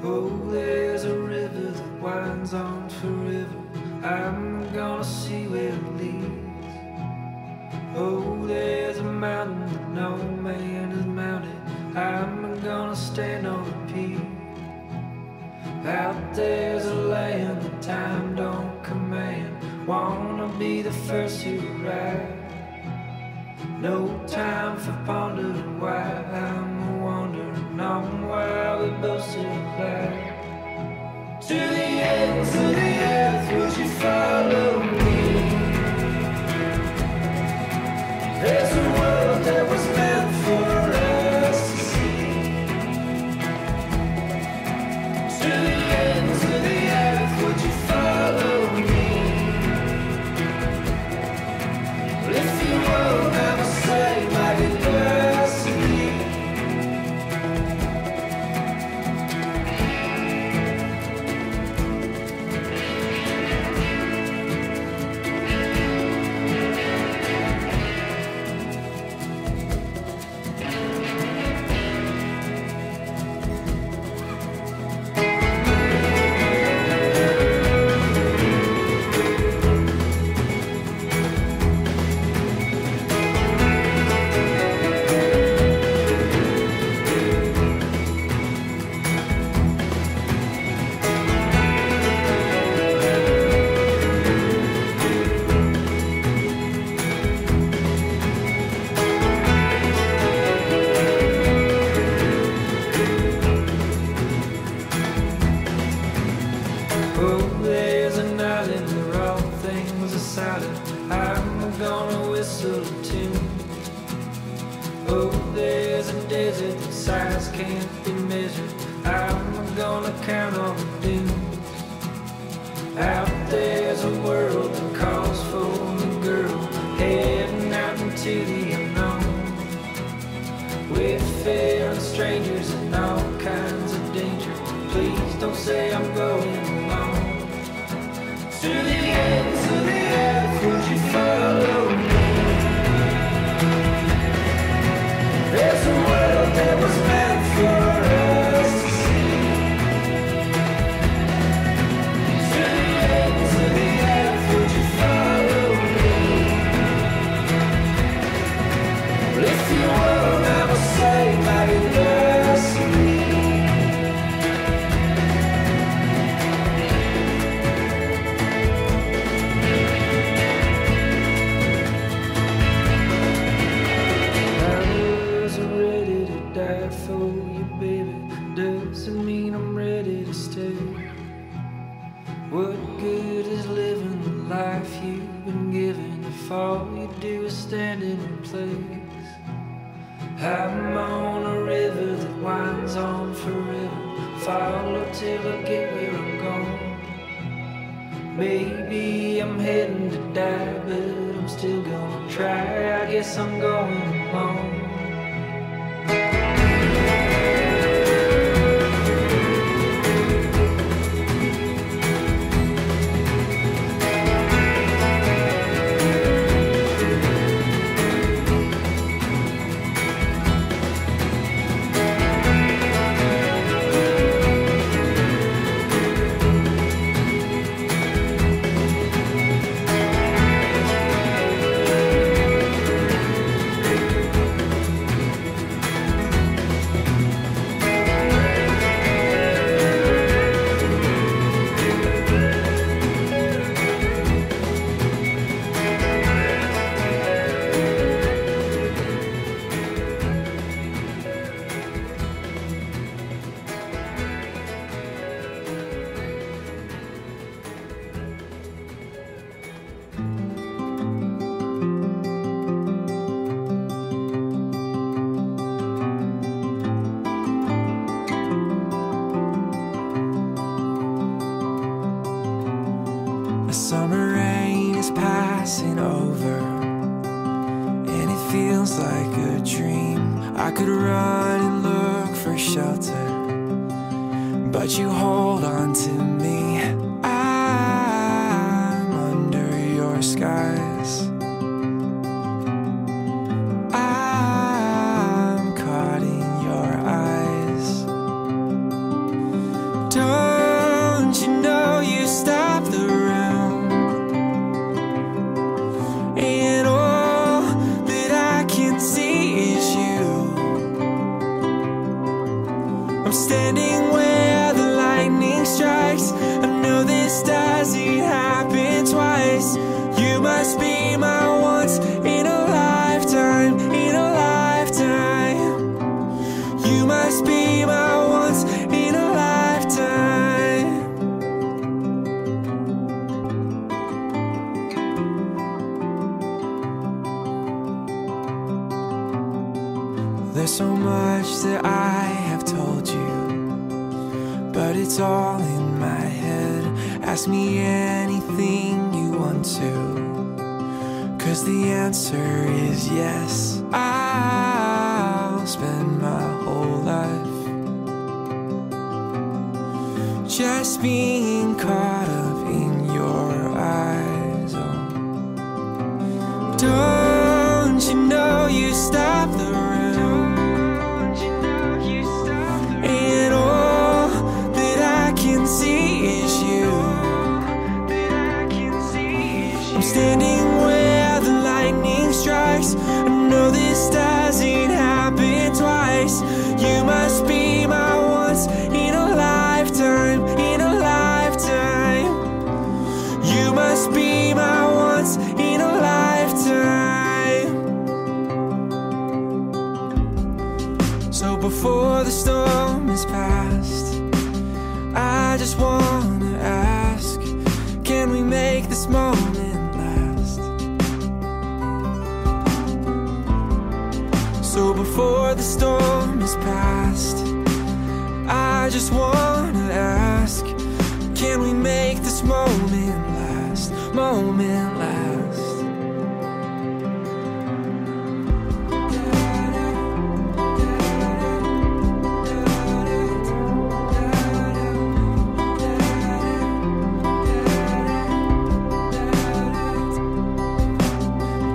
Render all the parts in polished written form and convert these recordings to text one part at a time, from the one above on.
Oh, there's a river that winds on forever. I'm gonna see where it leads. Oh, there's a mountain that no man has mounted. I'm gonna stand on a peak. Out there's a land that time don't command. Wanna be the first to arrive. No time for pondering why. I'm wondering on why we both still alive. To the ends of the earth, would you follow me? There's a world that was meant for us to see. To the ends of the earth, would you follow me? If you won't, I will say my goodbyes to you. Oh, there's an island where all things are silent. I'm gonna whistle a tune. Oh, there's a desert that size can't be measured. I'm gonna count on the dunes. Out there's a world that calls for the girl, heading out into the unknown. With fair and strangers and all kinds of danger. Please don't say I'm going alone. To the ends of the earth, would you follow me? There's a world that was meant for us to see. To the ends of the earth, would you follow me? If you won't, I will say my goodbyes to you. For you, baby, doesn't mean I'm ready to stay. What good is living the life you've been given if all you do is stand in place? I'm on a river that winds on forever. Follow till I get where I'm going. Maybe I'm heading to die, but I'm still gonna try. I guess I'm going alone. Summer rain is passing over, and it feels like a dream. I could run and look for shelter, but you hold on to me. I'm under your skies. I'm caught in your eyes. Don't you know you stop the room, and all that I can see is you. I'm standing where the lightning strikes. I know this doesn't happen twice. You must be my once in a lifetime, in a lifetime. You must be my once in a lifetime. There's so much that I have told you, but it's all in my head. Ask me anything you want to, 'cause the answer is yes. I'll spend my whole life just being caught up in your eyes. Oh, don't you know you stop the room, and all that I can see is you. I'm standing where the lightning strikes. I know this doesn't happen twice. You must be my once in a lifetime, in a lifetime. You must be my once in a lifetime. So before the storm is past, I just wanna ask, can we make this moment last? So before the storm is past, I just wanna ask, can we make this moment last? Moment last.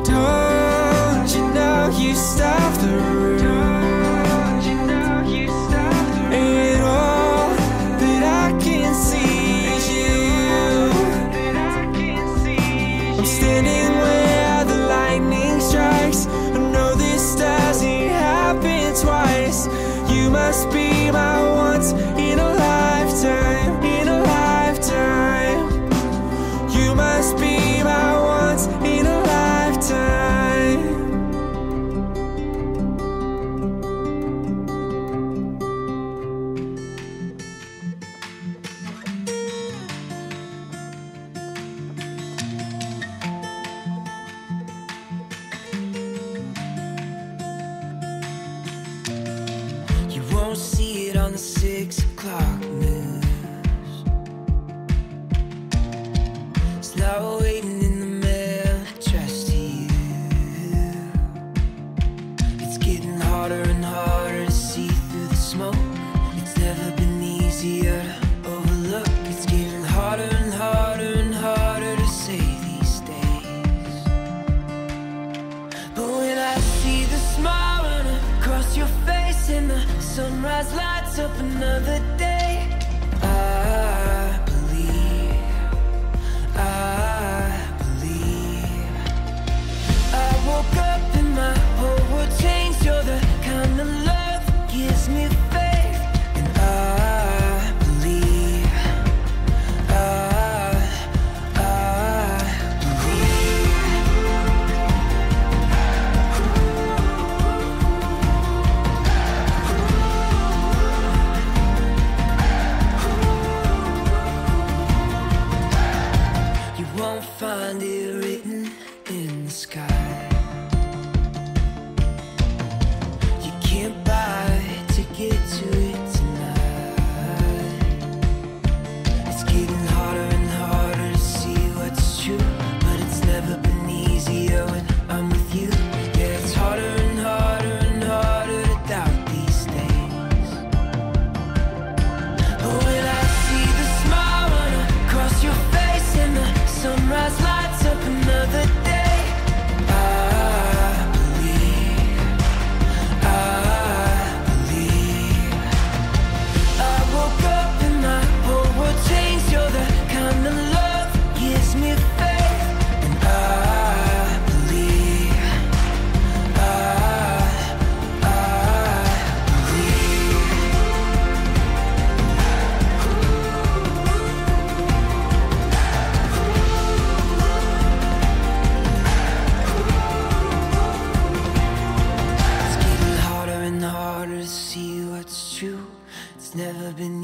Don't you know you stop the room, and all that I can see is you. I'm standing where the lightning strikes. I know this doesn't happen twice. You must be my once in a lifetime, in a lifetime. You must be my once in a lifetime. You won't see it on the 6 o'clock news. It's not waiting in the mail addressed to you. It's getting harder and harder to see through the smoke. It's never been easier to overlook. It's getting harder and harder and harder to say these days. But when I see the smile run across your face and the sunrise lights up another day, I believe, I believe. I woke up and my whole world changed. You're the kind of love that gives me faith, and I believe, I believe.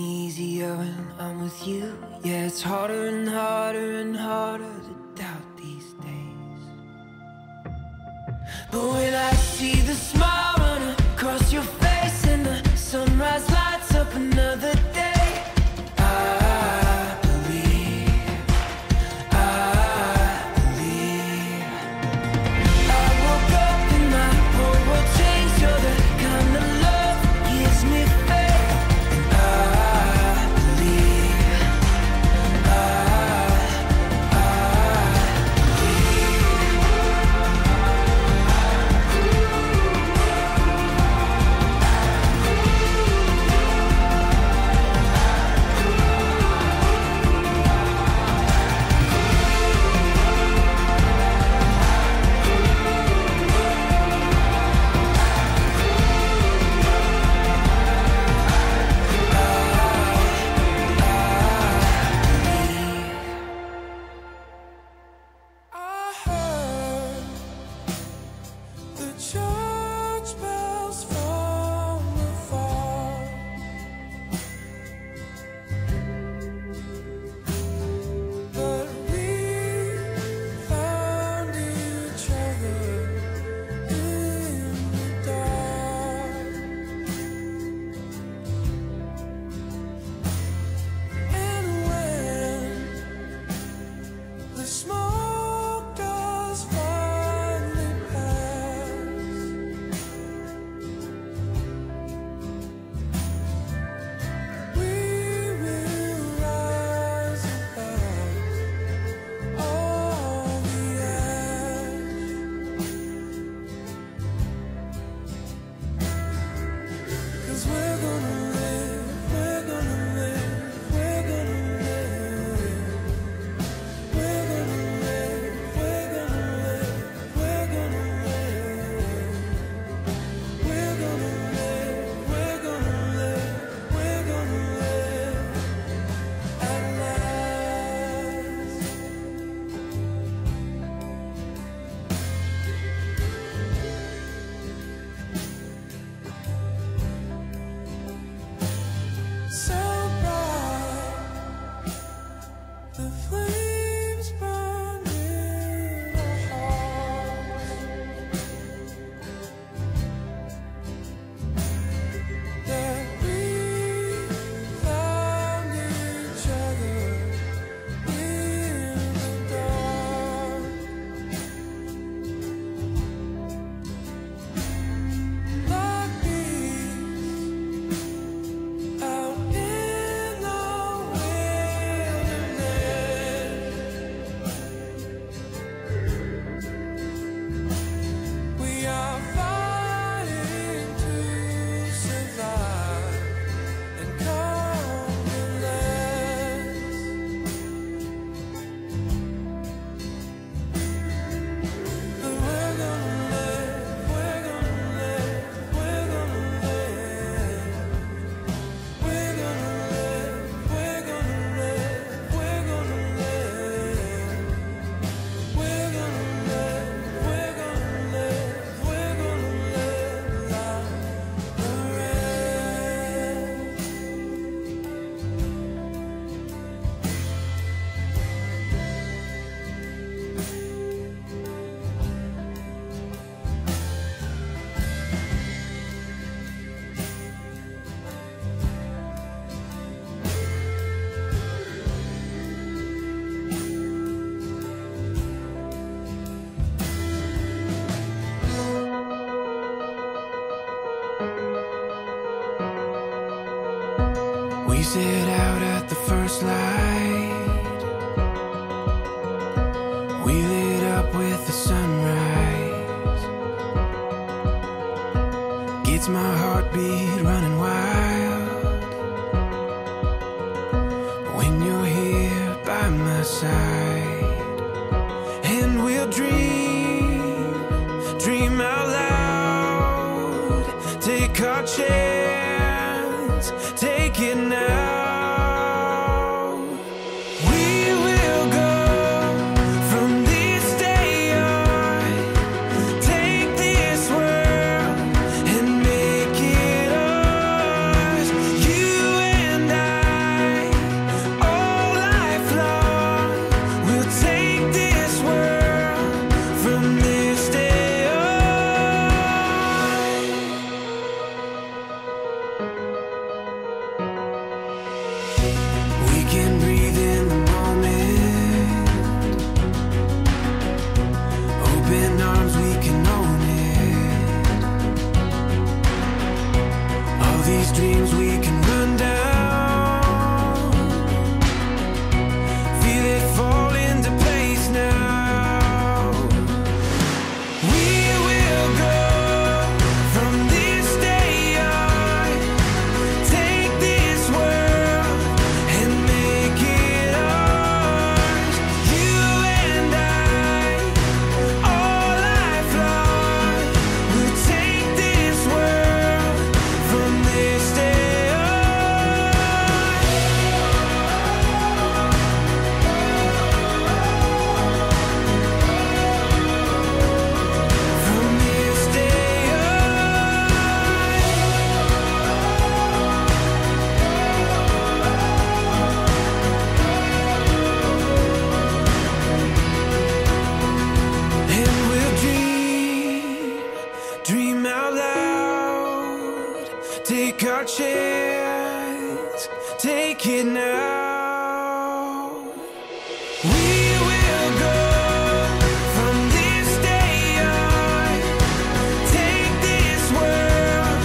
easier when I'm with you. Yeah, it's harder and harder and harder to doubt these days. But when I see the smile run across your face and the sunrise lights up another day, We sit out at the first light. We lit up with the sunrise. Gets my heartbeat running wild when you're here by my side. And we'll dream out loud. Take our chance, take it now. take it now. We will go from this day on, take this world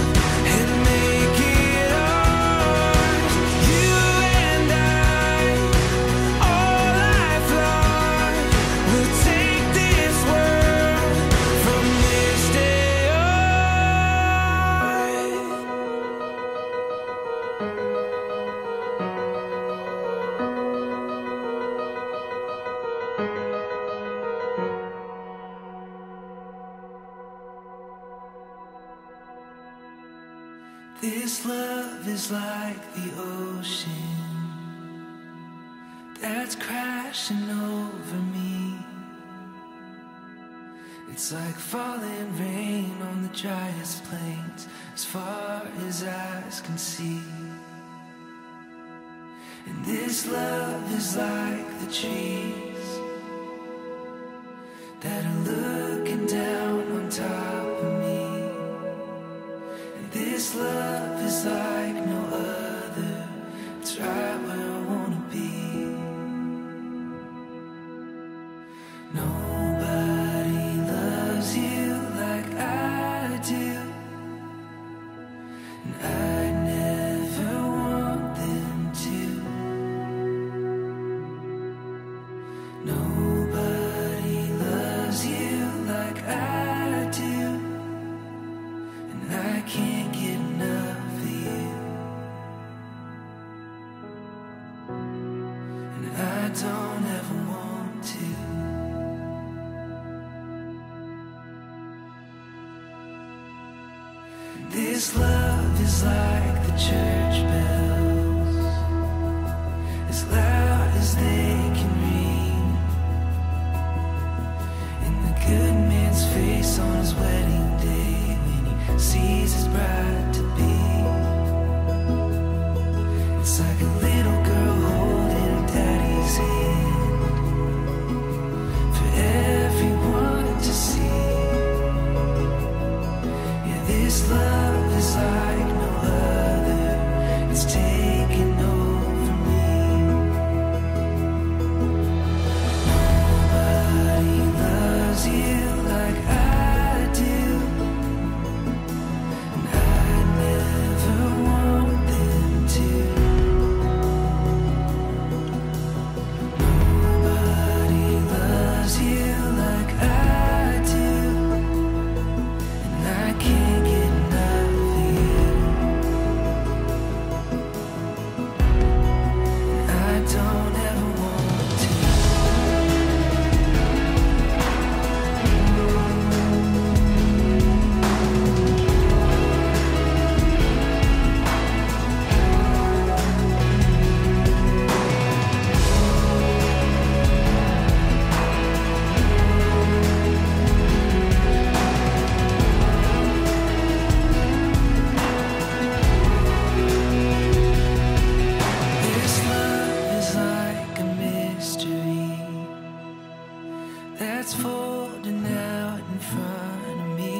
and make it ours. You and I, all lifelong, will take this world from this day on. This love is like the ocean that's crashing over me. It's like falling rain on the driest plains as far as eyes can see. And this love is like the trees that are looking down on top of me. This love is like no other. It's right where I wanna be. Nobody loves you like I do, and I never want them to. Nobody loves you like I do, and I can't get enough of you, and I don't ever want to. This love is like the church bells, as loud as they can ring, and the good man's face on his wedding day when he sees his bride to be. It's like a little girl holding her daddy's hand for everyone to see. Yeah, this love is like no other. It's taking over me. Nobody loves you like I do, and I never want them to. Nobody loves you like I do, and I can't get enough of you, and I don't ever want to. This love is like a mystery that's folding out in front of me.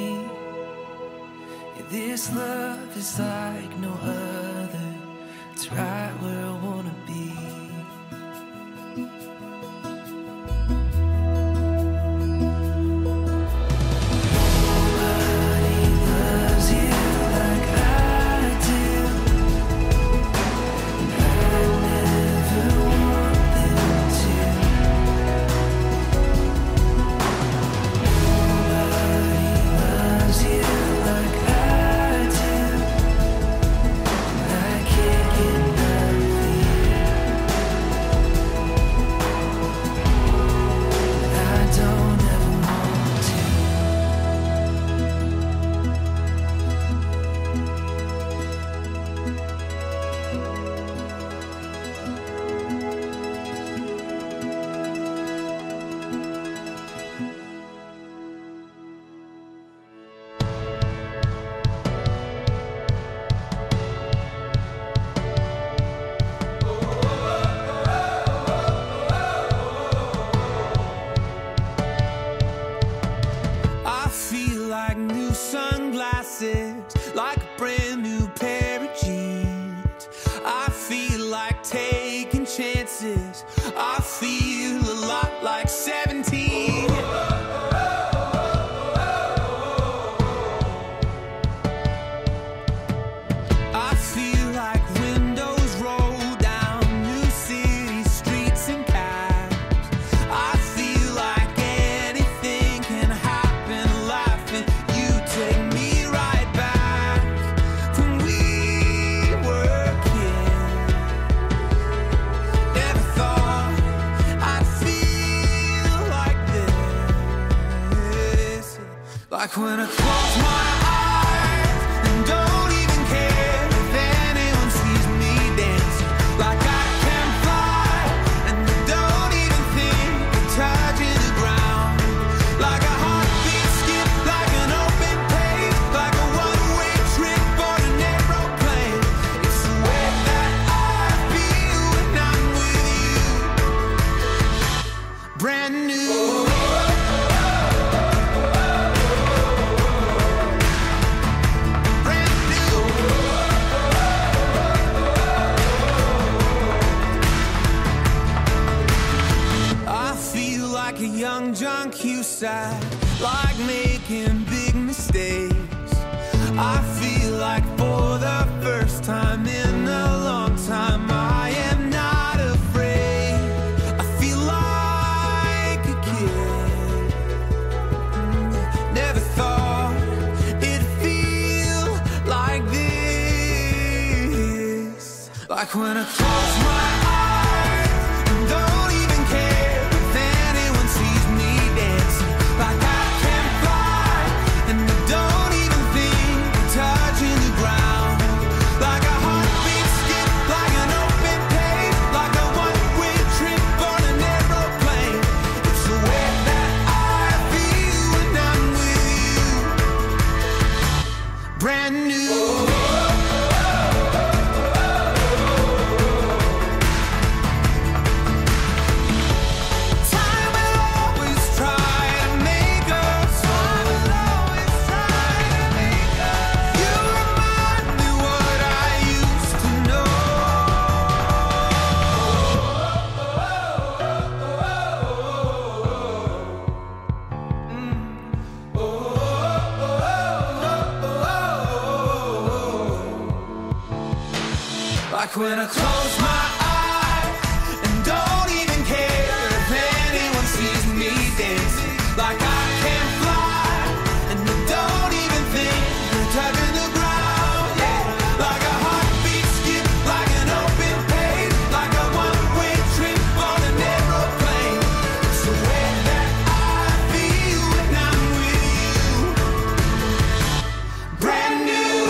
Yeah, this love is like no other. It's right where I wanna be. Nobody loves you like I do, and I never want them to. Nobody loves you like I do, and I can't get enough faces. I feel a lot like 17. I feel like windows roll down new city streets and cabs. I feel like anything can happen, laughing. You take me right back when we were kids. Never thought I'd feel like this. Like when I close my eyes and don't even care if anyone sees me dancing. Like I can fly and I don't even think of touching the ground. Like a heartbeat skip, like an open page, like a one-way trip on an aeroplane. It's the way that I feel when I'm with you. Brand new. Brand new. I feel like a young John Cusack, like making big mistakes. I feel like for the first time in a long time, I am not afraid. I feel like a kid. Never thought it'd feel like this. Like when I close my eyes and don't even care if anyone sees me dancing. Like I can fly and I don't even think of touching the ground. Like a heartbeat skip, like an open page, like a one-way trip on an aeroplane. It's the way that I feel when I'm with you. Brand new. Time will always try to make us. Time will always try to make us. You remind me what I used to know. Like when I close my eyes and don't even care if anyone sees me dancing. Like I can fly and I don't even think of touching the ground. Yeah. Like a heartbeat skip, like an open page, like a one-way trip on an aeroplane. It's the way that I feel when I'm with you. Brand new.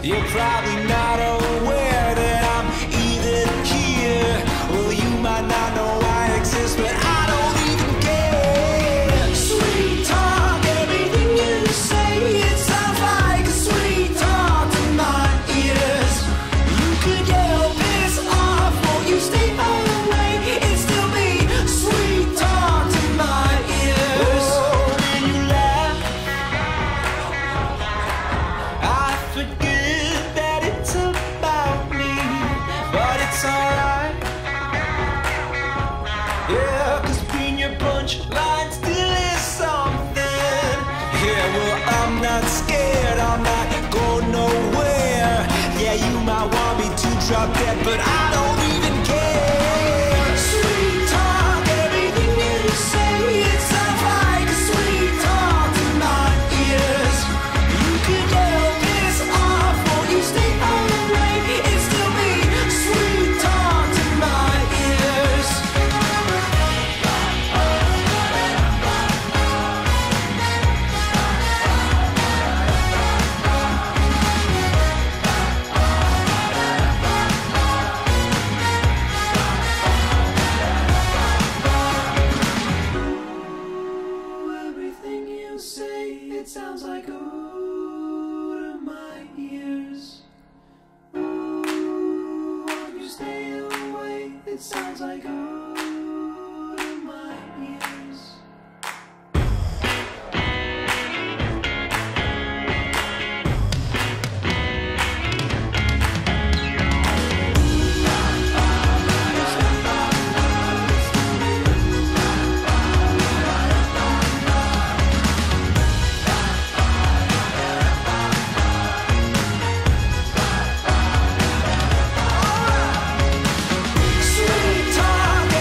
You're probably not aware that I'm even here. Well, you might not know I exist, but I don't even care. Sweet talk, everything you say, it sounds like a sweet talk to my ears. You could yell piss off, won't you stay away? It's still me, sweet talk to my ears. Oh, when you laugh, I forget that it's about me, but it's alright. Yeah, 'cause being your punchline still is something. Yeah, well, I'm not scared, I'm not going nowhere. Yeah, you might want me to drop dead, but I don't even care. Sweet talk, everything you say, it sounds like a sweet talk to my ears. You could yell piss off, won't you stay away? It's still me, sweet talk to my ears. Everything you say, it sounds like ooh to my ears. Ooh, won't you stay away? It sounds like ooh to my ears. Sweet talk,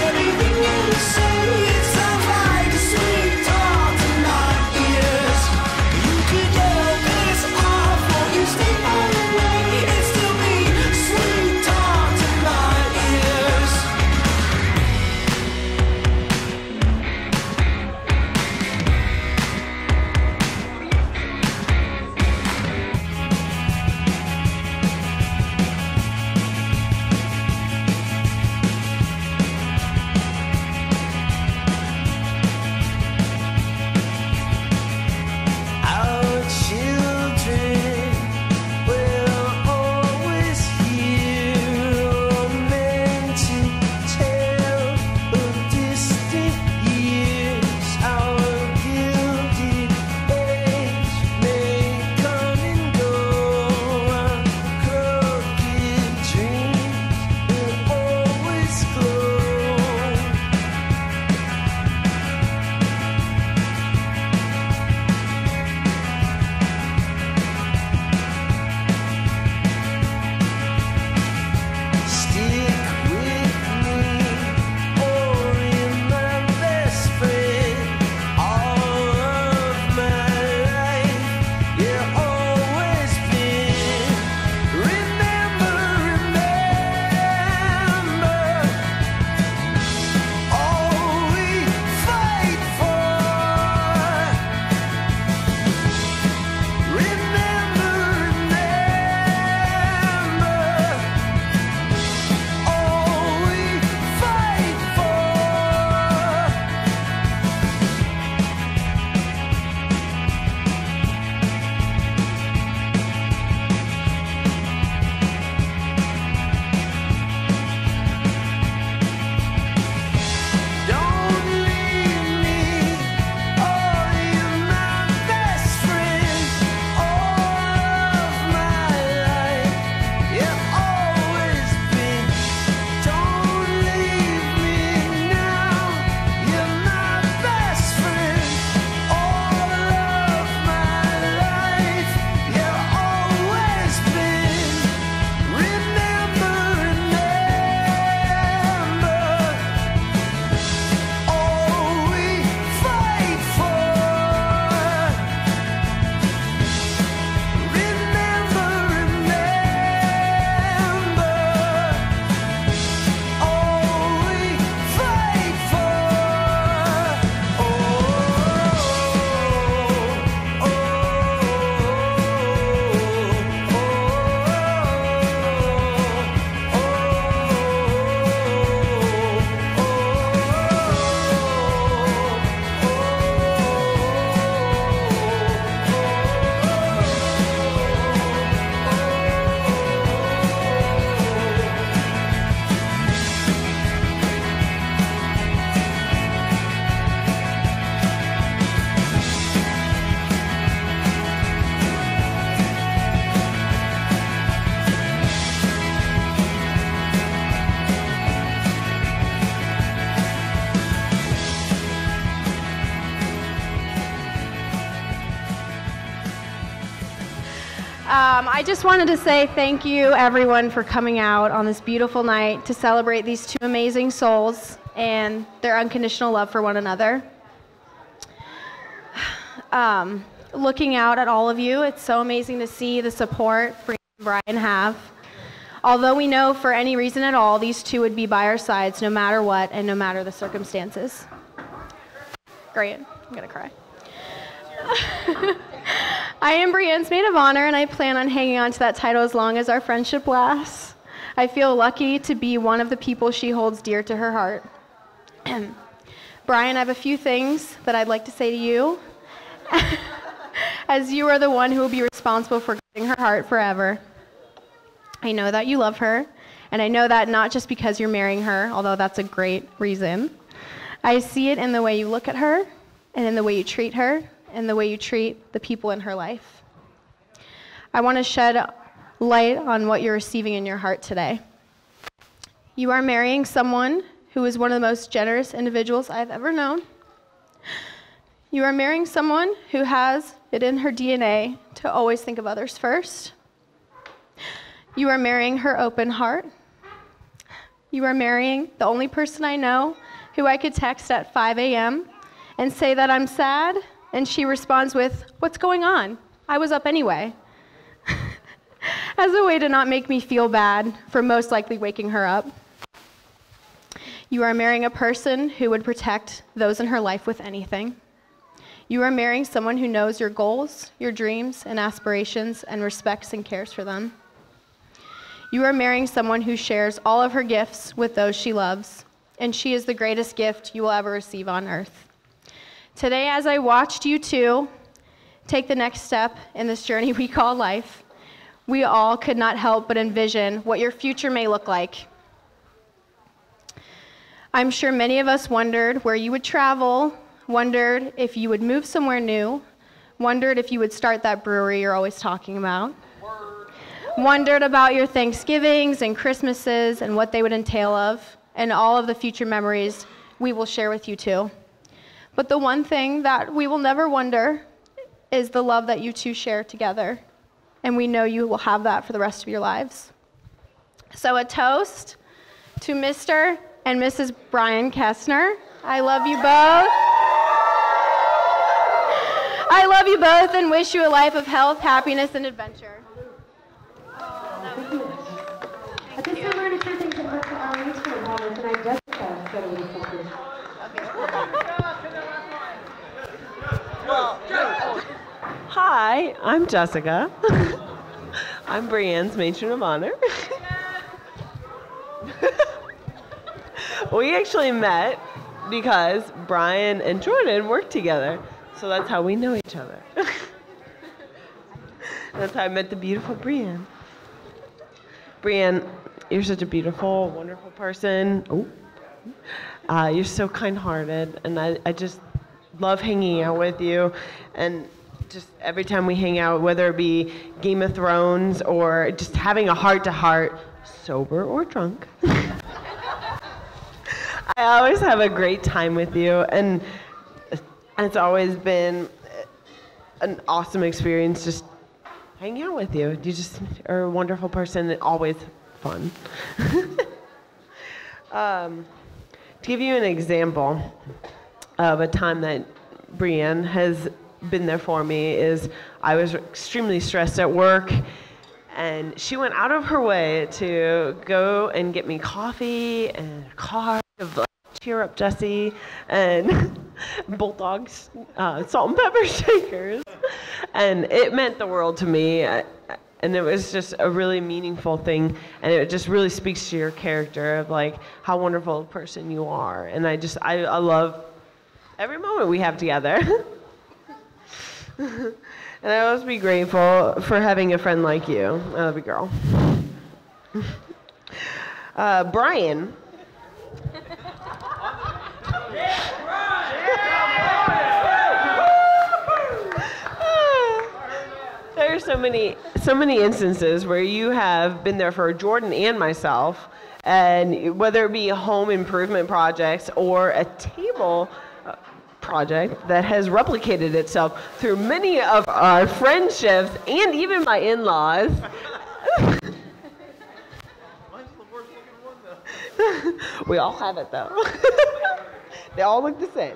I just wanted to say thank you, everyone, for coming out on this beautiful night to celebrate these two amazing souls and their unconditional love for one another. Looking out at all of you, it's so amazing to see the support Brianne and Brian have. Although we know for any reason at all, these two would be by our sides no matter what and no matter the circumstances. Great, I'm gonna cry. I am Brianne's maid of honor, and I plan on hanging on to that title as long as our friendship lasts. I feel lucky to be one of the people she holds dear to her heart. Brian, I have a few things that I'd like to say to you, as you are the one who will be responsible for guarding her heart forever. I know that you love her, and I know that not just because you're marrying her, although that's a great reason. I see it in the way you look at her, and in the way you treat her, and the way you treat the people in her life. I want to shed light on what you're receiving in your heart today. You are marrying someone who is one of the most generous individuals I've ever known. You are marrying someone who has it in her DNA to always think of others first. You are marrying her open heart. You are marrying the only person I know who I could text at 5 a.m. and say that I'm sad, and she responds with, "What's going on? I was up anyway." As a way to not make me feel bad for most likely waking her up. You are marrying a person who would protect those in her life with anything. You are marrying someone who knows your goals, your dreams, and aspirations, and respects and cares for them. You are marrying someone who shares all of her gifts with those she loves, and she is the greatest gift you will ever receive on earth. Today, as I watched you two take the next step in this journey we call life, we all could not help but envision what your future may look like. I'm sure many of us wondered where you would travel, wondered if you would move somewhere new, wondered if you would start that brewery you're always talking about, wondered about your Thanksgivings and Christmases and what they would entail of, and all of the future memories we will share with you too. But the one thing that we will never wonder is the love that you two share together, and we know you will have that for the rest of your lives. So a toast to Mr. and Mrs. Brian Kesner. I love you both. I love you both and wish you a life of health, happiness, and adventure. At this time, we're going to turn things over to our leads for a moment, and I just said a little something. Hi, I'm Jessica. I'm Brianne's matron of honor. We actually met because Brian and Jordan work together, so that's how we know each other. That's how I met the beautiful Brianne. Brianne, you're such a beautiful, wonderful person. You're so kind-hearted, and I just love hanging out with you. And just every time we hang out, whether it be Game of Thrones or just having a heart-to-heart, sober or drunk, I always have a great time with you, and it's always been an awesome experience just hanging out with you. You just are a wonderful person and always fun. To give you an example of a time that Brianne has been there for me is I was extremely stressed at work, and she went out of her way to go and get me coffee and a card of like, cheer up Jesse and Bulldogs salt and pepper shakers, and it meant the world to me. And it was just a really meaningful thing, and it just really speaks to your character of like how wonderful a person you are. And I love every moment we have together. And I always be grateful for having a friend like you. I love you, girl. Brian. There are so many instances where you have been there for Jordan and myself, and whether it be home improvement projects or a table project that has replicated itself through many of our friendships and even my in-laws. We all have it though. They all look the same.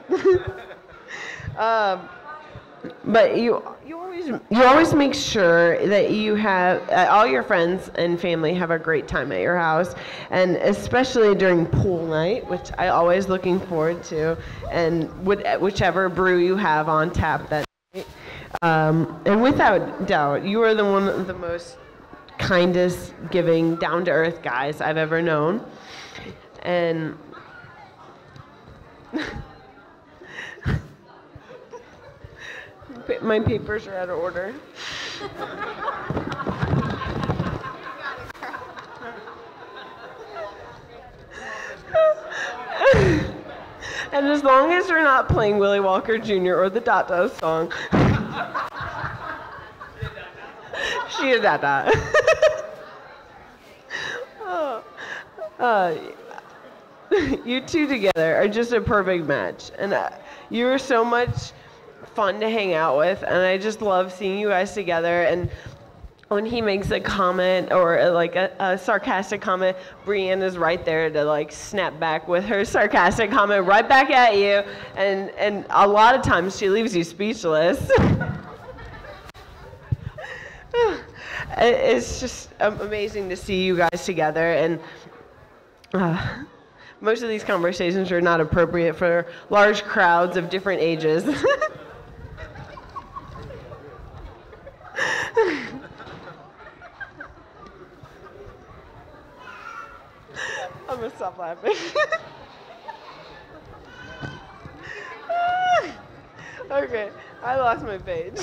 But you always make sure that you have all your friends and family have a great time at your house, and especially during pool night, which I always looking forward to, and whichever brew you have on tap that night. And without doubt, you are one of the most kindest, giving, down-to-earth guys I've ever known. And my papers are out of order. And as long as you're not playing Willie Walker Jr. or the Dot Dot song. She is Dot Dot. You two together are just a perfect match. And you're so much fun to hang out with, and I just love seeing you guys together. And when he makes a comment or like a sarcastic comment, Brianne is right there to like snap back with her sarcastic comment right back at you, and a lot of times she leaves you speechless. It's just amazing to see you guys together, and most of these conversations are not appropriate for large crowds of different ages. I'm gonna stop laughing. Okay, I lost my page.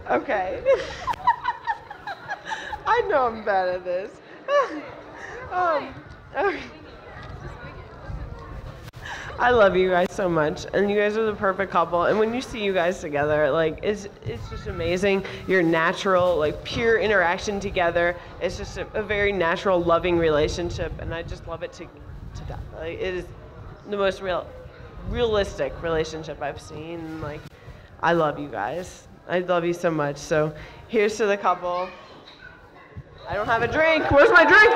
Okay. I know I'm bad at this. Okay. I love you guys so much, and you guys are the perfect couple. And when you see you guys together, like it's just amazing. Your natural, like pure interaction together. It's just a very natural, loving relationship, and I just love it to death. Like, it is the most realistic relationship I've seen. Like, I love you guys. I love you so much. So here's to the couple. I don't have a drink. Where's my drink?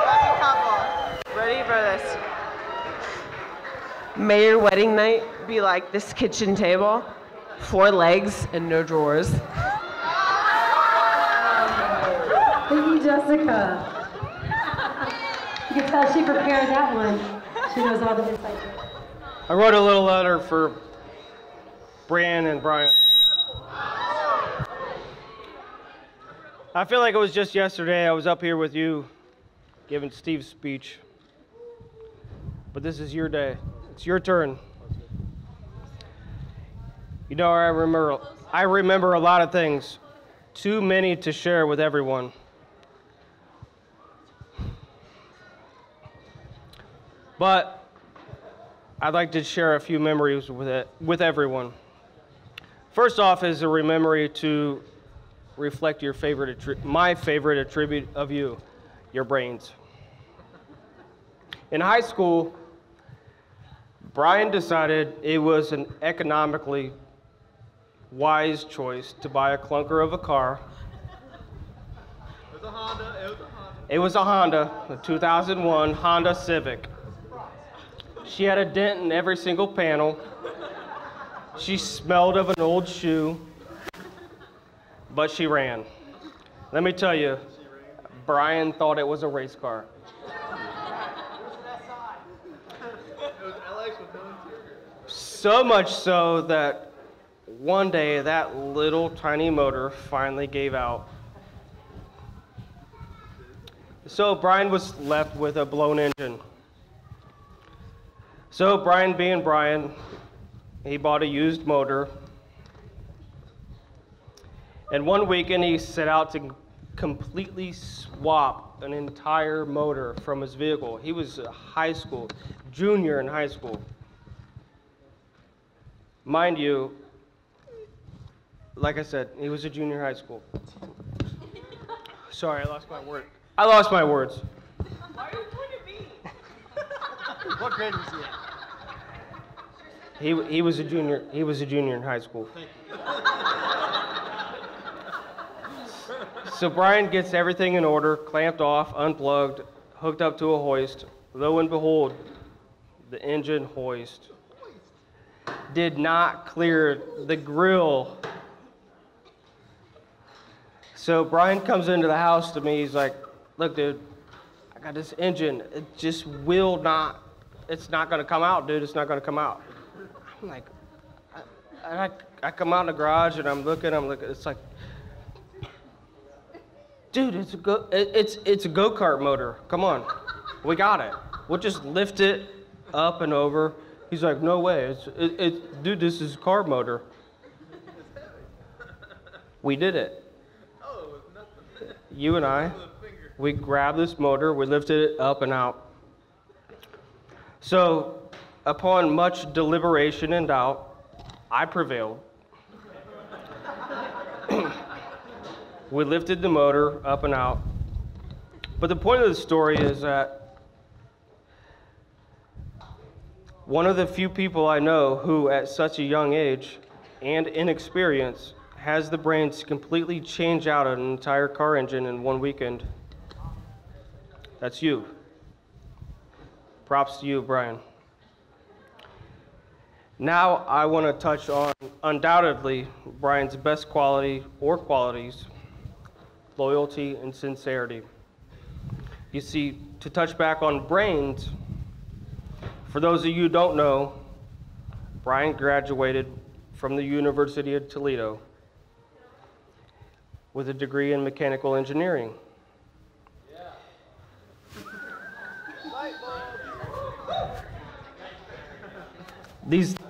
Happy couple. Ready for this? May your wedding night be like this kitchen table, 4 legs and no drawers. Thank you, Jessica. You can tell she prepared that one. She knows all the insight. I wrote a little letter for Brianne and Brian. I feel like it was just yesterday I was up here with you giving Steve's speech. But this is your day. It's your turn. You know, I remember a lot of things, too many to share with everyone. But I'd like to share a few memories with everyone. First off is a memory to reflect my favorite attribute of you, your brains. In high school, Brian decided it was an economically wise choice to buy a clunker of a car. It was a Honda, a 2001 Honda Civic. She had a dent in every single panel. She smelled of an old shoe, but she ran. Let me tell you, Brian thought it was a race car. So much so that one day that little tiny motor finally gave out. So Brian was left with a blown engine. So Brian being Brian, he bought a used motor. And one weekend he set out to completely swap an entire motor from his vehicle. He was a junior in high school. Mind you, like I said, he was a junior in high school. Sorry, I lost my words. Why are you pointing at me? What grade was he at? He was a junior. He was a junior in high school. Thank you. So Brian gets everything in order, clamped off, unplugged, hooked up to a hoist. Lo and behold, the engine hoist did not clear the grill. So Brian comes into the house to me. He's like, "Look, dude, I got this engine. It just will not. It's not going to come out, dude. It's not going to come out." I'm like, I come out in the garage and I'm looking. It's like, dude, it's a go-kart motor. Come on, we got it. We'll just lift it up and over. He's like, "No way. Dude, this is a car motor." We did it. You and I, we grabbed this motor, we lifted it up and out. So, upon much deliberation and doubt, I prevailed. We lifted the motor up and out. But the point of the story is that one of the few people I know who, at such a young age and inexperience, has the brains to completely change out an entire car engine in one weekend. That's you. Props to you, Brian. Now I want to touch on, undoubtedly, Brian's best quality or qualities, loyalty and sincerity. You see, to touch back on brains, for those of you who don't know, Brian graduated from the University of Toledo with a degree in mechanical engineering.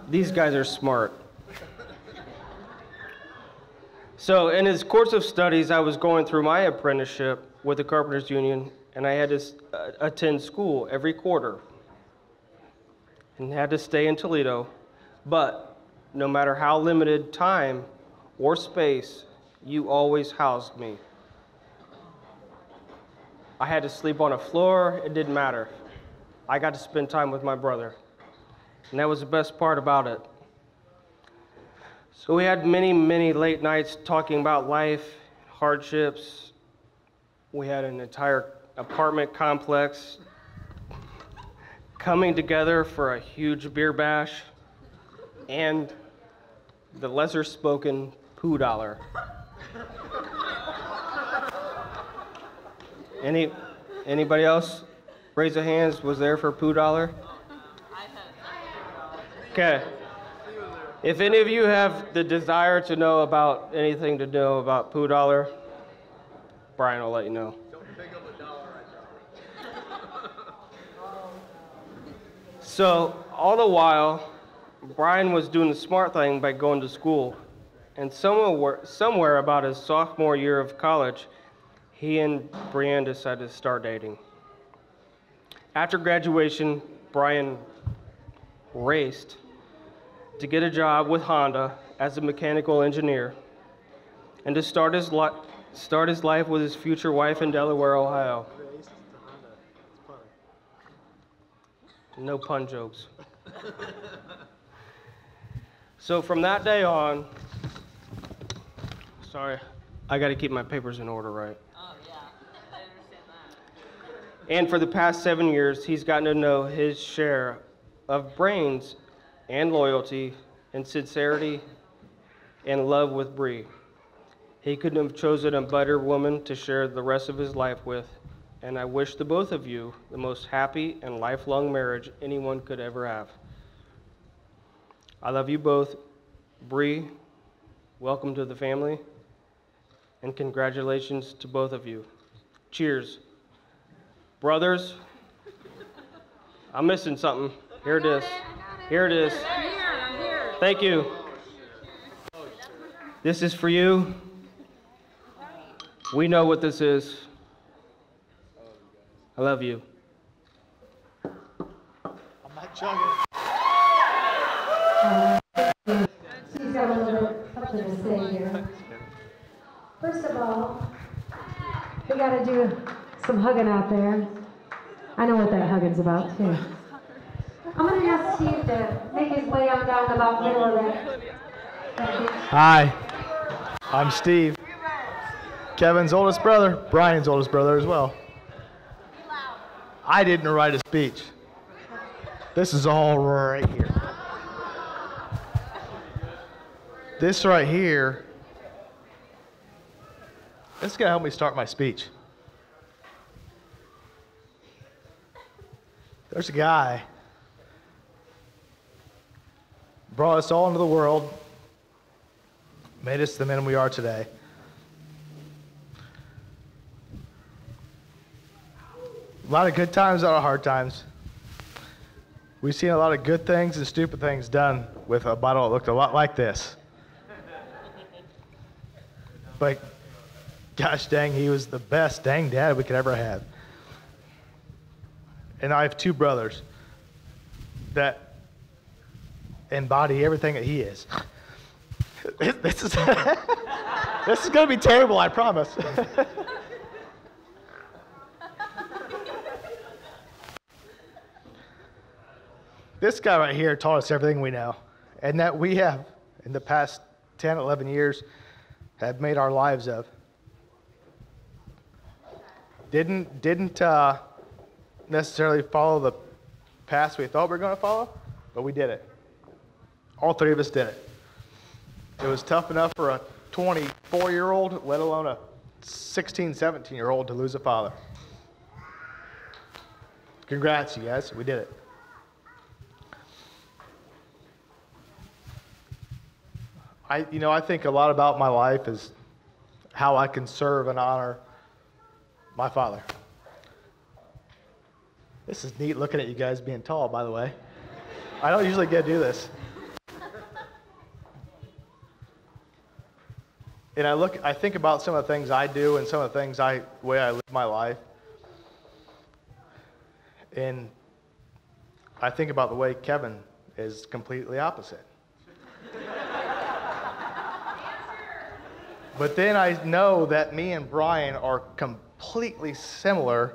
These guys are smart. So in his course of studies, I was going through my apprenticeship with the Carpenters Union, and I had to attend school every quarter and had to stay in Toledo. But no matter how limited time or space, you always housed me. I had to sleep on a floor, it didn't matter. I got to spend time with my brother. And that was the best part about it. So we had many, many late nights talking about life, hardships. We had an entire apartment complex coming together for a huge beer bash and the lesser spoken poo dollar. Anybody else raise their hands? Was there for poo dollar? Okay. If any of you have the desire to know about anything to know about poo dollar, Brian will let you know. Don't pick up a dollar right now. So all the while, Brian was doing the smart thing by going to school. And somewhere about his sophomore year of college, he and Brianne decided to start dating. After graduation, Brian raced to get a job with Honda as a mechanical engineer and to start his life with his future wife in Delaware, Ohio. No pun jokes. So from that day on, sorry, I got to keep my papers in order, right? Oh, yeah, I understand that. And for the past 7 years, he's gotten to know his share of brains and loyalty and sincerity and love with Bree. He couldn't have chosen a better woman to share the rest of his life with, and I wish the both of you the most happy and lifelong marriage anyone could ever have. I love you both. Bree, welcome to the family, and congratulations to both of you. Cheers. Brothers, I'm missing something. Here it is. Here it is. Thank you. This is for you. We know what this is. I love you. I'm not chugging. She's got a little bit something to say here. First of all, we got to do some hugging out there. I know what that hugging's about, too. I'm going to ask Steve to make his way on down about middle of that. Hi, I'm Steve. Kevin's oldest brother, Brian's oldest brother as well. I didn't write a speech. This is all right here. This right here, this is going to help me start my speech. There's a guy brought us all into the world, made us the men we are today. A lot of good times, a lot of hard times. We've seen a lot of good things and stupid things done with a bottle that looked a lot like this. But gosh dang, he was the best dang dad we could ever have. And I have two brothers that embody everything that he is. This is this is going to be terrible, I promise. This guy right here taught us everything we know, and that we have, in the past 10, 11 years, have made our lives of. Didn't necessarily follow the path we thought we were going to follow, but we did it. All three of us did it. It was tough enough for a 24-year-old, let alone a 16, 17-year-old to lose a father. Congrats, you guys. We did it. I think a lot about my life is how I can serve and honor my father. This is neat looking at you guys being tall, by the way. I don't usually get to do this. And I think about some of the things I do and some of the things the way I live my life. And I think about the way Kevin is completely opposite. But then I know that me and Brian are completely similar.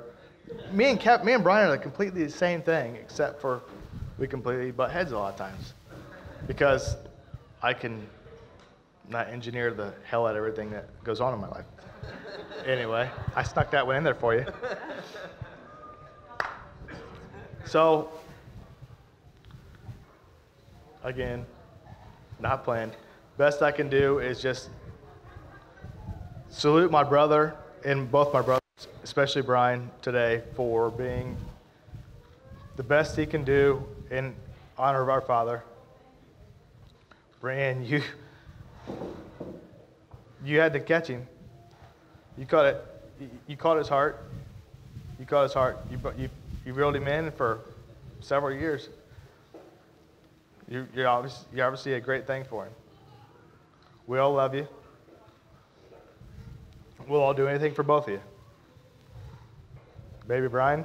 Me and Brian are completely the same thing, except for we completely butt heads a lot of times. Because I can not engineer the hell out of everything that goes on in my life. Anyway, I stuck that one in there for you. So, again, not planned. Best I can do is just salute my brother and both my brothers, especially Brian, today for being the best he can do in honor of our father. Brianne, you had to catch him. You caught it. You caught his heart. You caught his heart. You reeled him in for several years. You're obviously a great thing for him. We all love you. We'll all do anything for both of you. Baby Brian,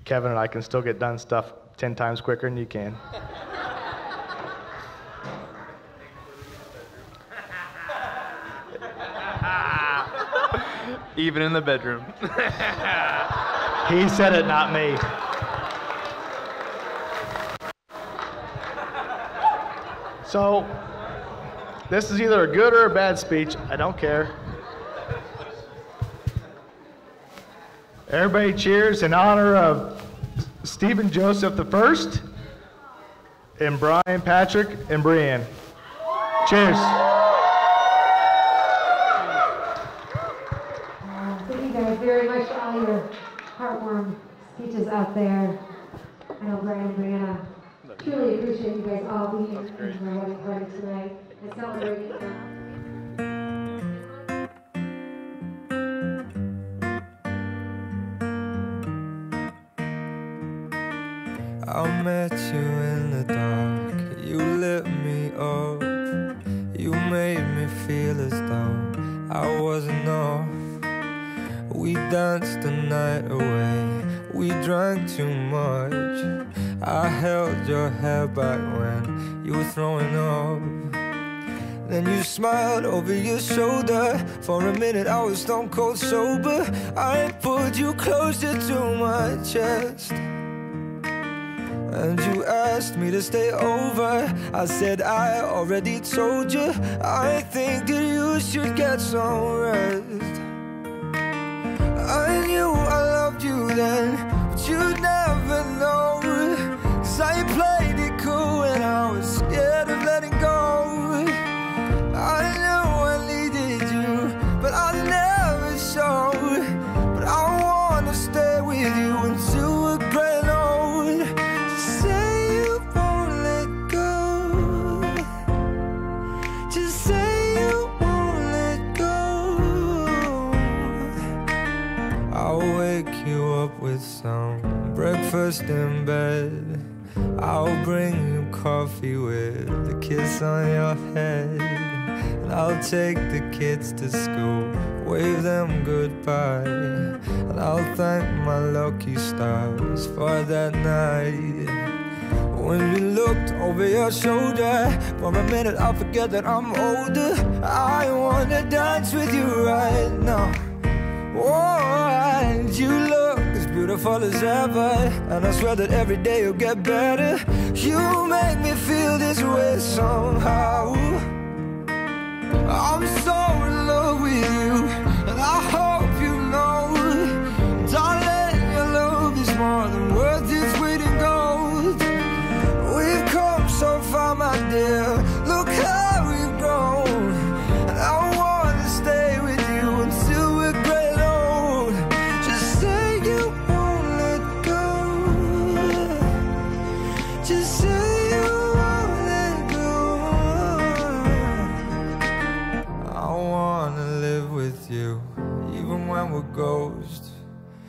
Kevin and I can still get done stuff 10 times quicker than you can. Even in the bedroom. He said it, not me. So, this is either a good or a bad speech. I don't care. Everybody cheers in honor of Stephen Joseph I and Brian Patrick and Brianne. Cheers. Thank you guys very much for all your heartwarming speeches out there. I know Brian and Brianna truly appreciate you guys all being in the wedding party tonight and celebrating them. I met you in the dark, you lit me up. You made me feel as though I wasn't off. We danced the night away, we drank too much. I held your hair back when you were throwing up. Then you smiled over your shoulder. For a minute I was stone cold sober. I pulled you closer to my chest, and you asked me to stay over. I said I already told you. I think that you should get some rest. I knew I loved you then, but you'd never know. 'Cause I played it cool and I was scared of letting go. I knew I needed you, but I never showed. But I wanna stay with you until we're gray and old. Just say you won't let go. Just say you won't let go. I'll wake you up with some breakfast in bed. I'll bring you coffee with a kiss on your head. And I'll take the kids to school, wave them goodbye. And I'll thank my lucky stars for that night. When you looked over your shoulder, for a minute I forget that I'm older. I wanna dance with you right now. Oh, and you look as beautiful as ever, and I swear that every day you'll get better. You make me feel this way somehow. I'm so in love with you, and I hope you know, darling, your love is more than worth its weight in gold. We've come so far, my dear, look how we've grown. And I wanna stay with you until we're gray and old. Just say you won't let go. Just say you won't let go. I wanna live with you, even when we're ghosts.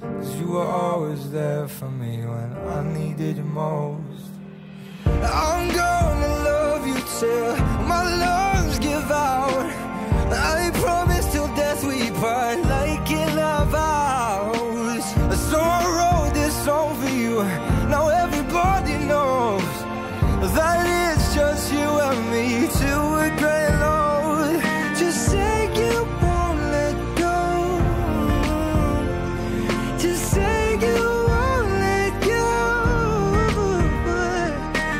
'Cause you were always there for me when I needed you most. I'm gonna love you till my lungs give out. I promise till death we part, like in our vows. So I wrote this song for you. Now everybody knows that it's just you and me till we're gray and old. Just say you won't let go. Just say you won't let go.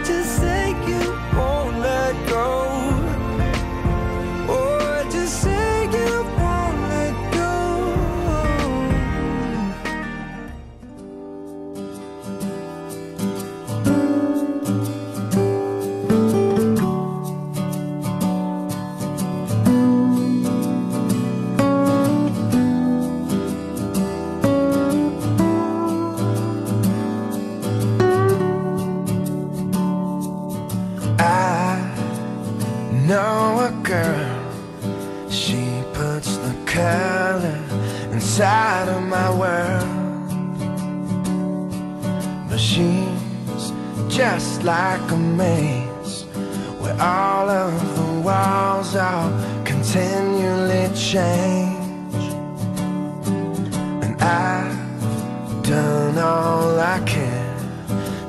Just say you won't let go. Oh, just say you won't let go. I know a girl, she puts the color inside of my world. But she's just like a maze, where all of the walls are continually change. And I've done all I can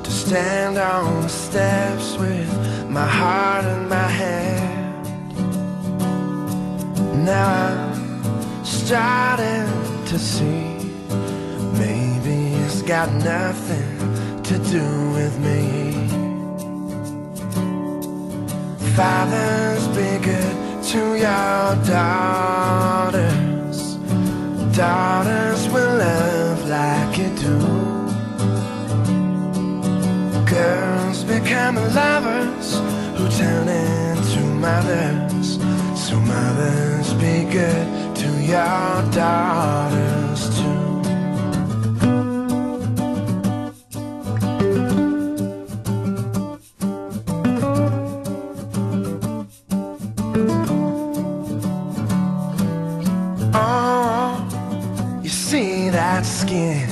to stand on the steps with my heart in my hand. Now I'm starting to see, maybe it's got nothing to do with me. Fathers, be good to your daughters. Daughters will love like you do. Girls become lovers who turn into mothers. So mothers, be good to your daughters too. Oh, you see that skin?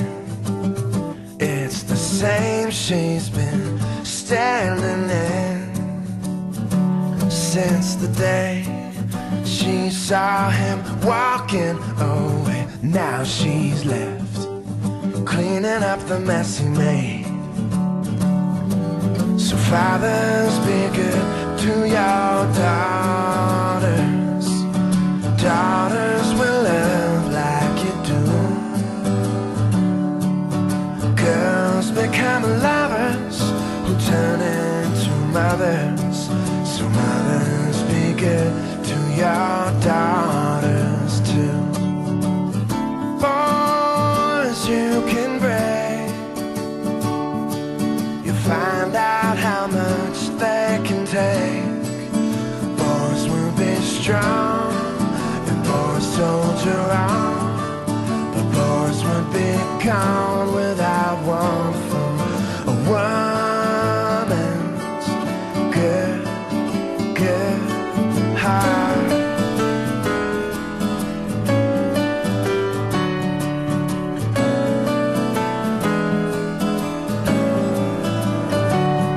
It's the same she's been standing in since the day she saw him walking away. Now she's left cleaning up the mess he made. So fathers, be good to your daughters. mothers, be good to your daughters too. Boys you can break, you find out how much they can take. Boys will be strong and boys soldier on, but boys would be gone without one from a woman's good heart.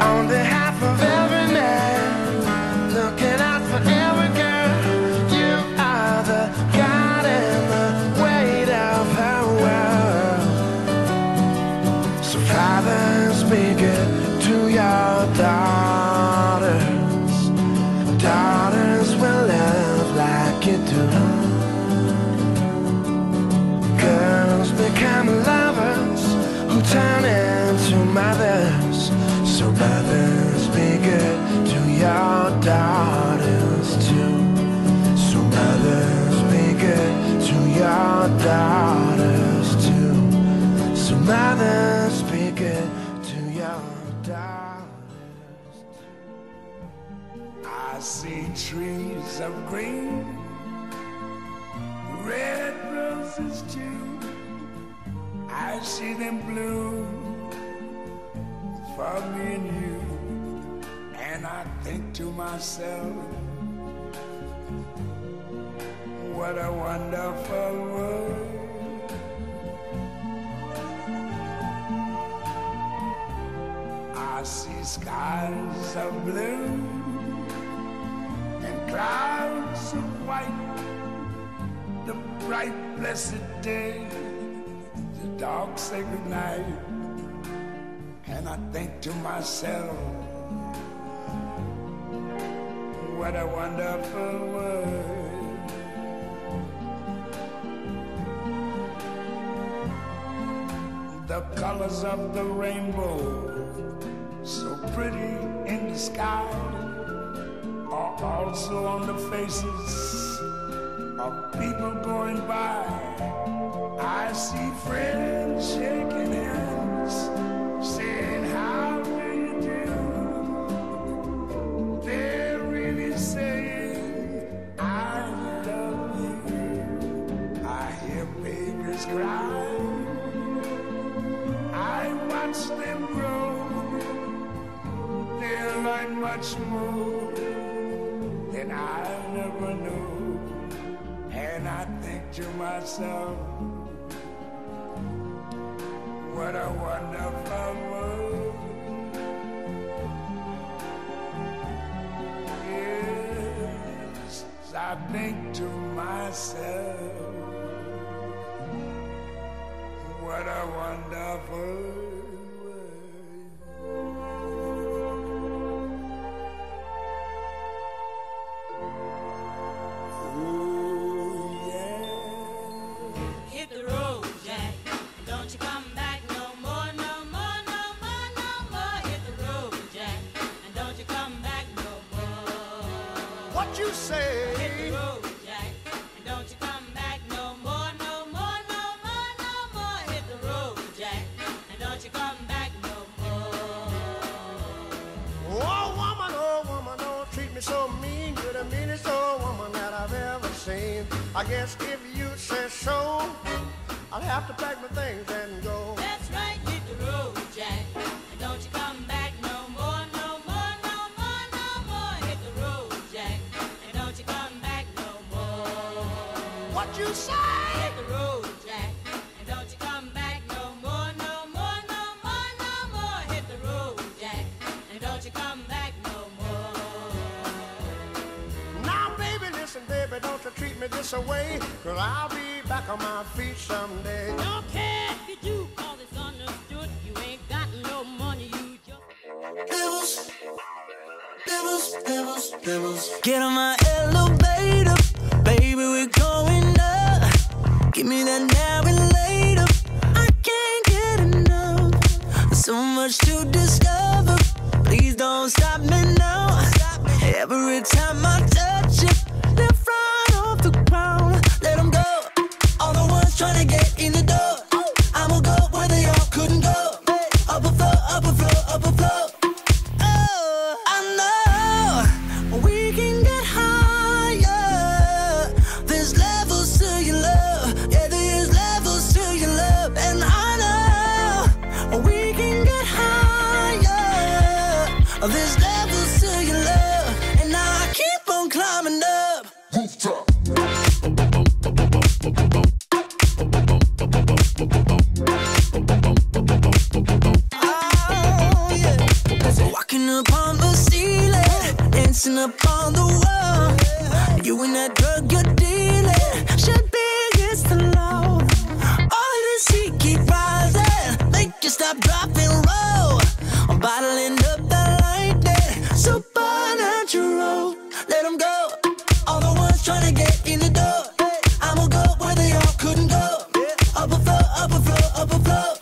On behalf of every man, looking out for every girl, you are the God and the weight of her world. So fathers, be good to your daughters. Daughters will love like you do. Girls become lovers who turn into mothers. So mothers, be good to your daughters too. So mothers, be good to your daughters too. So mothers, be good to your daughters too. I see trees of green, red roses too. I see them bloom for me and you. And I think to myself, what a wonderful world. I see skies of blue and clouds of white, the bright blessed day, the dark sacred night. And I think to myself, what a wonderful world. The colors of the rainbow, so pretty in the sky, are also on the faces of people going by. I see friends shaking hands, saying, how do you do? They're really saying, I love you. I hear babies cry, I watch them grow. They'll learn much more than I never knew. And I think to myself, what a wonderful world. Yes, I think to myself, what a wonderful world. Hit the road, Jack. Don't you come back no more, no more, no more, no more. Hit the road, Jack. And don't you come back no more. What you say? Hit the road, Jack. And don't you come back no more, no more, no more, no more. Hit the road, Jack. And don't you come back no more. Oh woman, don't treat me so mean. You're the meanest old woman that I've ever seen. I guess if you say so, I'll have to pack my things and go. That's right, hit the road, Jack. And don't you come back no more, no more, no more, no more. Hit the road, Jack. And don't you come back no more. What you say? Hit the road, Jack. And don't you come back no more, no more, no more, no more. Hit the road, Jack. And don't you come back no more. Now baby, listen baby, don't you treat me this away, 'cause I'll be back on my feet someday. Don't care if you do, 'cause it's understood. You ain't got no money, you just... Devils, get on my elevator, baby, we're going up. Give me that now and later. I can't get enough. So much to discover. Please don't stop me now. Every time I touch you, they're flying off the ground. Let them go. All the ones trying to get in the door. I'ma go where they all couldn't go. Up a floor, up a floor, up a floor. Oh, I know we can get higher. There's levels to your love. Yeah, there's levels to your love. And I know we can get higher. There's levels to your love. And I keep on climbing up. Rooftop. Walking upon the ceiling, dancing upon the wall. You and that drug you're dealing should be against the law. All of this heat keep rising, make you stop, drop, and roll. I'm bottling up the lightning, supernatural. Let them go, all the ones trying to get in the door. I'ma go where they all couldn't go. Up a floor, up a floor, up a floor.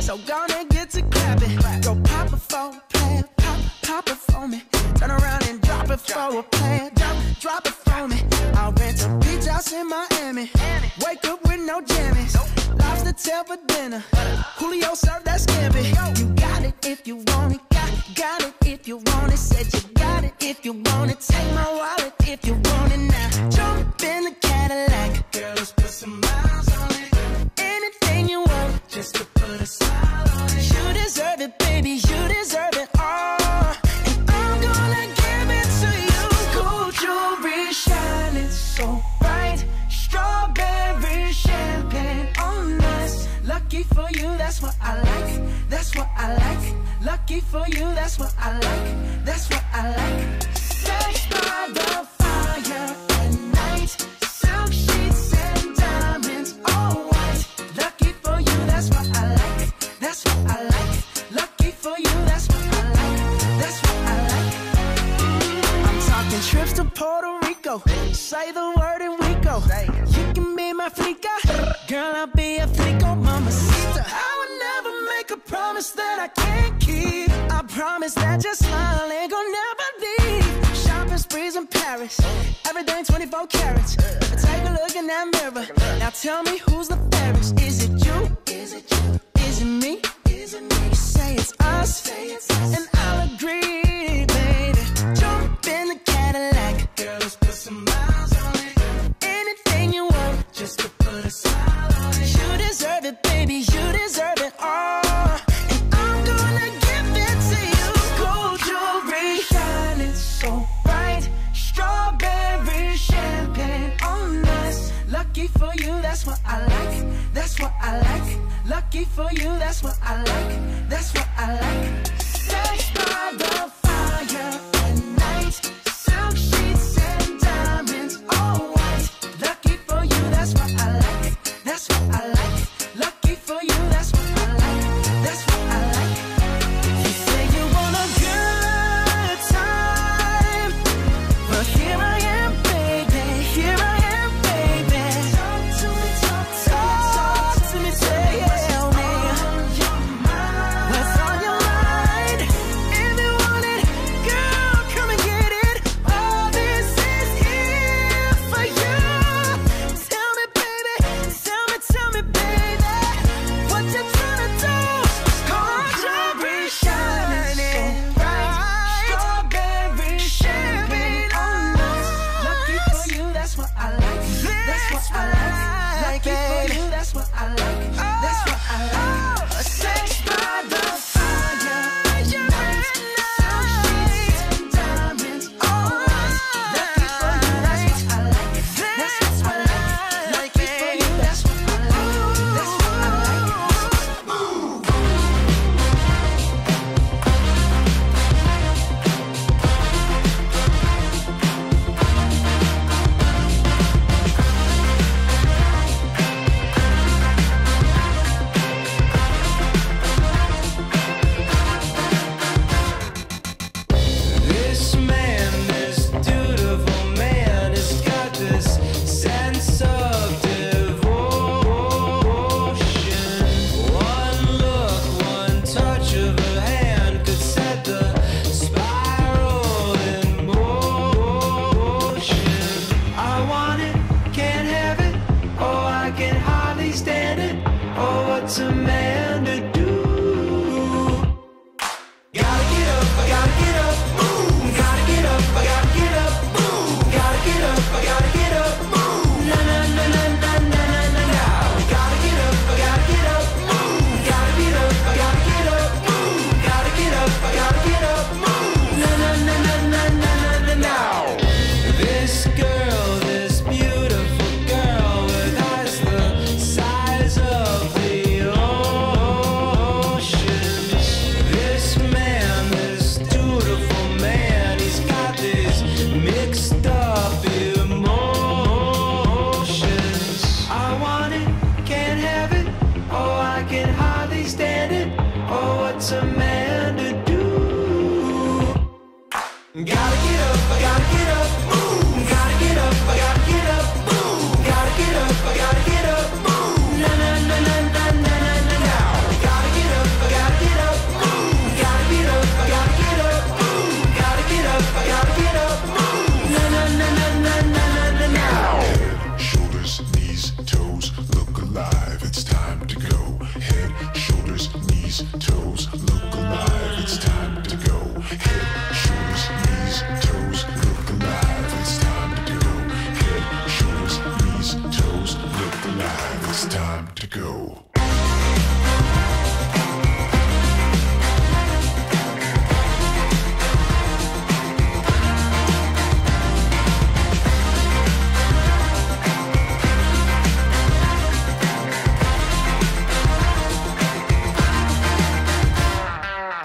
So gonna get to clapping. Go pop it for a plan, pop it for me. Turn around and drop it for a plan. Drop it for me. I'll rent a beach house in Miami. Wake up with no jammies. Lobster tail for dinner. Julio served that scampi. You got it if you want it. Got it if you want it. Said you got it if you want it. Take my wallet if you want it now. Jump in the Cadillac. Girl, let's put some miles on it. Anything you want, just to put a smile on it. You deserve it, baby, you deserve it all. And I'm gonna give it to you. Gold jewelry shining so bright. Strawberry champagne on us. Lucky for you, that's what I like. That's what I like. Lucky for you, that's what I like. That's what I like. Sex by the fire at night. Silk sheets and diamonds, all white. Lucky for you, that's what I like. That's what I like. Lucky for you, that's what I like. That's what I like. I'm talking trips to Puerto Rico. Say the word and we go. You can be my flica. Girl, I'll be a flico, mamacita. I would never make a promise that I can't keep. I promise that your smile ain't gonna never leave. Shopping sprees in Paris. Everything 24 carats. Take a look in that mirror. Now tell me who's the fairest. Is it you? Is it you? Is it me? Is it me? You say it's us, and I'll agree, baby. Jump in the Cadillac. Girl, let's put some miles on it. Anything you want, just to put a smile on it. You deserve it, baby, you deserve it all. And I'm gonna give it to you. Gold jewelry shining so bright. Strawberry champagne on us. Lucky for you, that's what I like. That's what I like. Lucky for you, that's what I like. That's what I like. Sex by the fire at night. Silk sheets and diamonds, all white. Lucky for you, that's what I like. That's what I like. Lucky for you, that's what I like. That's what I like. You say you want a good time, but here I am, baby. what's a man to do? Gotta get up, I gotta get up, move. Gotta get up, I gotta get up, move. Gotta get up, I gotta get up, move. Na na na na na na na na na. Gotta get up, I gotta get up, move. Gotta get up, I gotta get up, move. Gotta get up, I gotta get up, move. Na na na na na na na na na. This girl, this beautiful girl with eyes the size of the oceans. This man, this dutiful man, he's got these mixed up emotions. I want it, can't have it. Oh, I can hardly stand it. Oh, what's a man to do? Gotta get up, I gotta get up, move. Gotta get up, I gotta get up, move. Gotta get up, I gotta get up, move. Na na na na na na na na na. Gotta get up, I gotta get up, move. Gotta get up, I gotta get up, move. Gotta get up, I gotta get up, move. Na na na na na na na na. Head, shoulders, knees, toes, look alive, it's time to go. Head, shoulders, knees, toes, look alive, it's time to go. Head, shoulders, knees, toes, look alive, it's time to go. Head, shoulders, knees, toes, look alive, it's time to go.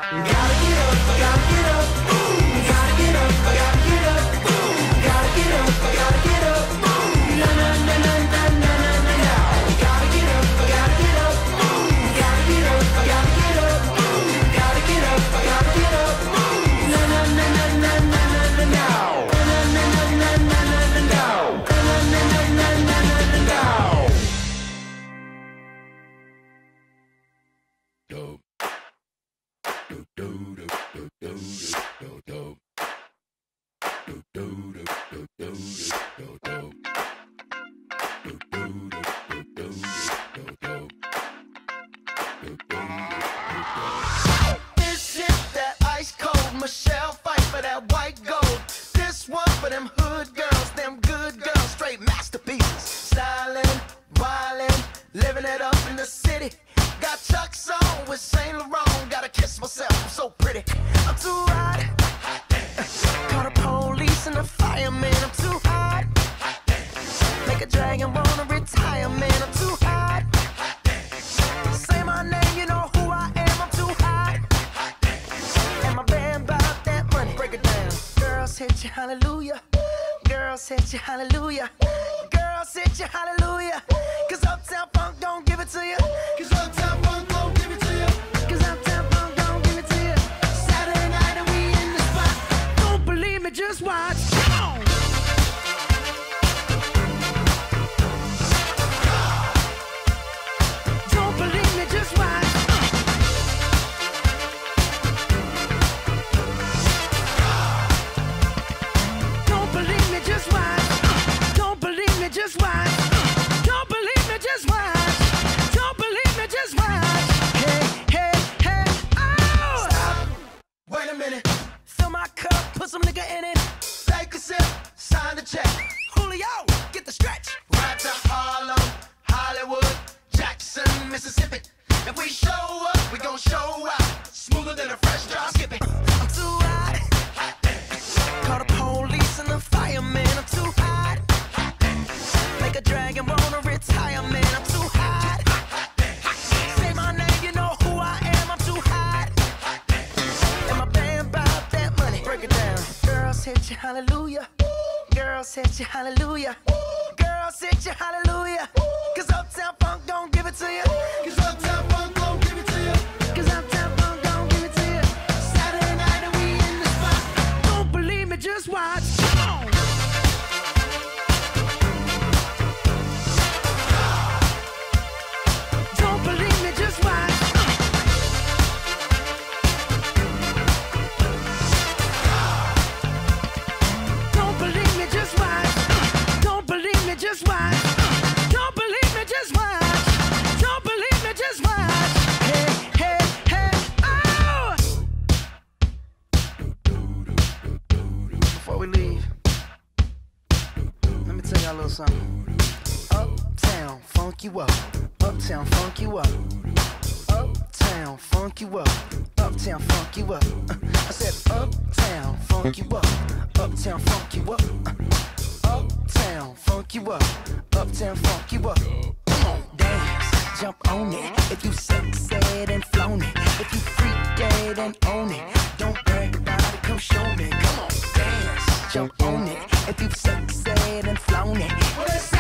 Gotta get up, I gotta get up, move. Gotta get up, I gotta get up, move. Gotta get up, I gotta get up, move. Na na na na na na na na na. Gotta get up, I gotta get up, move. Gotta get up, I gotta get up, move. Gotta get up, I gotta get up, move. Na na na na na na na na na. Na na na na na na na na. Na na na na na na na na. This is that ice cold Michelle fight for that white gold. This one for them hood girls, them good girls, straight masterpieces. Styling, wildin', living it up in the city. Got Chuck's on with Saint Laurent. Gotta kiss myself, I'm so pretty. I'm too hot. Call the police and the fireman. I'm too hot. Make a dragon wanna retire, man. I'm too hot. Say my name, you know who I am. I'm too hot. And my band bought that money. Break it down. Girls hit you, hallelujah. Girls hit you, hallelujah. Girls hit you, hallelujah. Cause Uptown Funk don't give it to you. Cause Uptown Funk don't give it to you. Cause Uptown Funk don't give it to you. Saturday night and we in the spot. Don't believe me, just watch. Come on. Don't believe me, just watch. Don't believe me, just watch. Don't believe me, just watch. Don't believe me, just watch. Don't believe me, just watch. Hey, hey, hey, oh! Stop. Wait a minute. Fill my cup, put some nigga in it. Take a sip, sign the check. Julio, get the stretch. Right to Harlem, Hollywood, Jackson, Mississippi. If we show up, we gon' show out. Smoother than a fresh drop skipping. I'm too hot. Call the police and the fireman. I'm too hot. Make a dragon wanna retire, man. I'm too hot. Say my name, you know who I am. I'm too hot. And my band bought that money. Break it down. Girls hit you, hallelujah. Girls hit you, hallelujah. Girls hit you, hallelujah. Cause Uptown Funk don't give it to you. Cause Uptown Funk don't give it to you. Cause Uptown Funk don't give it to you. Saturday night and we in the spot. Don't believe me, just watch. Come on. Don't believe me, just watch. Don't believe me, just watch. Don't believe me. something. Uptown, funk you up. Uptown, funk you up. Uptown, funk you up. Uptown, funk you up. I said uptown, funk you up. Uptown, funk you up. Uptown, funk you up. Uptown, funk you up. Come on, dance, jump on it. If you sexed and flown it. If you freak dead and own it. Don't brag about it, come show me. Come on, dance, jump on it. If you sexed and flown it. Well,